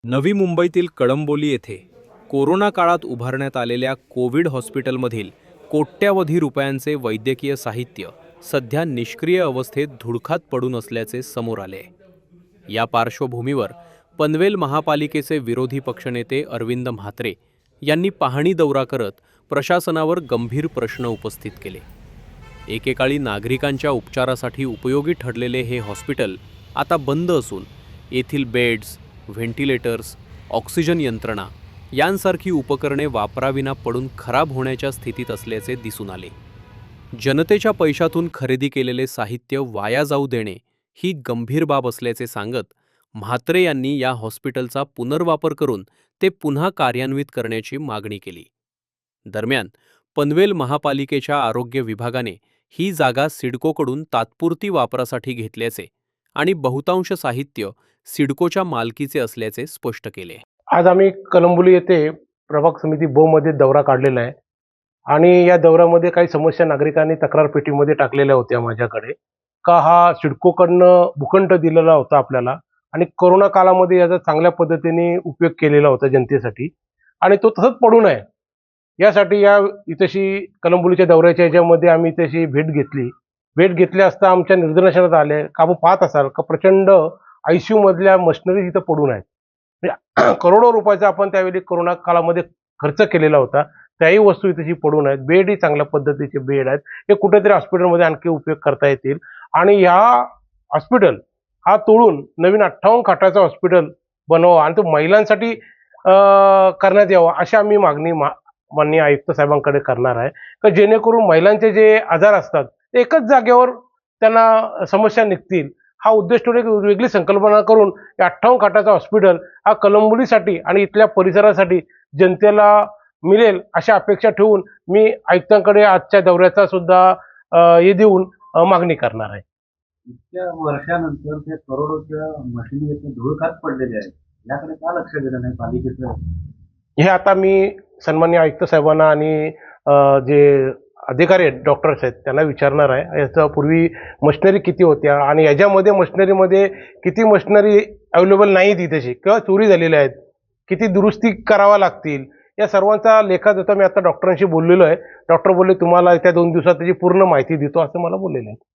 नवी मुंबईतील कळंबोली येथे कोरोना काळात उभारण्यात आलेल्या कोविड हॉस्पिटलमधील कोट्यावधी रुपयांचे वैद्यकीय साहित्य सध्या निष्क्रिय अवस्थेत धुळखात पडून असल्याचे समोर आले. या पार्श्वभूमीवर पनवेल महापालिकेचे विरोधी पक्षनेते अरविंद म्हात्रे यांनी पाहणी दौरा करत प्रशासनावर गंभीर प्रश्न उपस्थित केले. एकेकाळी नागरिकांच्या उपचारासाठी उपयोगी ठरलेले हे हॉस्पिटल आता बंद असून येथील बेड्स, व्हेंटिलेटर्स, ऑक्सिजन यंत्रणा यांसारखी उपकरणे वापराविना पडून खराब होण्याच्या स्थितीत असल्याचे दिसून आले. जनतेच्या पैशातून खरेदी केलेले साहित्य वाया जाऊ देणे ही गंभीर बाब असल्याचे सांगत म्हात्रे यांनी या हॉस्पिटलचा पुनर्वापर करून ते पुन्हा कार्यान्वित करण्याची मागणी केली. दरम्यान पनवेल महापालिकेच्या आरोग्य विभागाने ही जागा सिडकोकडून तात्पुरती वापरासाठी घेतल्याचे आणि बहुतांश साहित्य सिडकोच्या मालकीचे असल्याचे स्पष्ट केले. आज आम्ही कळंबोली येथे प्रभाग समिती ब मध्ये दौरा काढलेला आहे आणि या दौऱ्यामध्ये काही समस्या नागरिकांनी तक्रार पेटीमध्ये टाकलेल्या होत्या माझ्याकडे का हा सिडकोकडनं भूखंड दिलेला होता आपल्याला आणि कोरोना काळामध्ये याचा चांगल्या पद्धतीने उपयोग केलेला होता जनतेसाठी आणि तो तसंच पडून आहे. यासाठी इथशी कळंबोलीच्या दौऱ्याच्या याच्यामध्ये आम्ही तशी भेट घेतली असता आमच्या निदर्शनात आले का आपण पाहत असाल का प्रचंड ICU मधल्या मशिनरी इथं पडून आहेत. म्हणजे करोडो रुपयाचा आपण त्यावेळी कोरोना काळामध्ये खर्च केलेला होता, त्याही वस्तू इथेशी पडून आहेत. बेडही चांगल्या पद्धतीचे बेड आहेत, हे कुठेतरी हॉस्पिटलमध्ये आणखी उपयोग करता येतील आणि ह्या हॉस्पिटल हा तोडून नवीन 58 खाटाचा हॉस्पिटल बनवा आणि तो महिलांसाठी करण्यात यावा अशी आम्ही मागणी माननीय आयुक्त साहेबांकडे करणार आहे का जेणेकरून महिलांचे जे आजार असतात ते एकच जागेवर त्यांना समस्या निघतील. हा उद्देश ठेवून एक वेगळी संकल्पना करून 58 खाटाचा हॉस्पिटल हा कळंबोलीसाठी आणि इथल्या परिसरासाठी जनतेला मिळेल अशा अपेक्षा ठेवून मी आयुक्तांकडे आजच्या दौऱ्याचा सुद्धा हे देऊन मागणी करणार आहे. इतक्या वर्षानंतर ते करोडोच्या मशिनी येथे धुळखात पडलेले आहेत, याकडे का लक्ष दिलं नाही पालिकेचं? हे आता मी सन्माननीय आयुक्त साहेबांना आणि जे अधिकारी आहेत, डॉक्टर्स आहेत, त्यांना विचारणार आहे. याच्या पूर्वी मशिनरी किती होत्या आणि याच्यामध्ये मशिनरीमध्ये किती मशिनरी अवेलेबल नाही तिथेशी किंवा चोरी झालेल्या आहेत, किती दुरुस्ती कराव्या लागतील, या सर्वांचा लेखाजोखा मी आता डॉक्टरांशी बोललेलो आहे. डॉक्टर बोलले तुम्हाला त्या 2 दिवसात त्याची पूर्ण माहिती देतो असं मला बोललेलं आहे.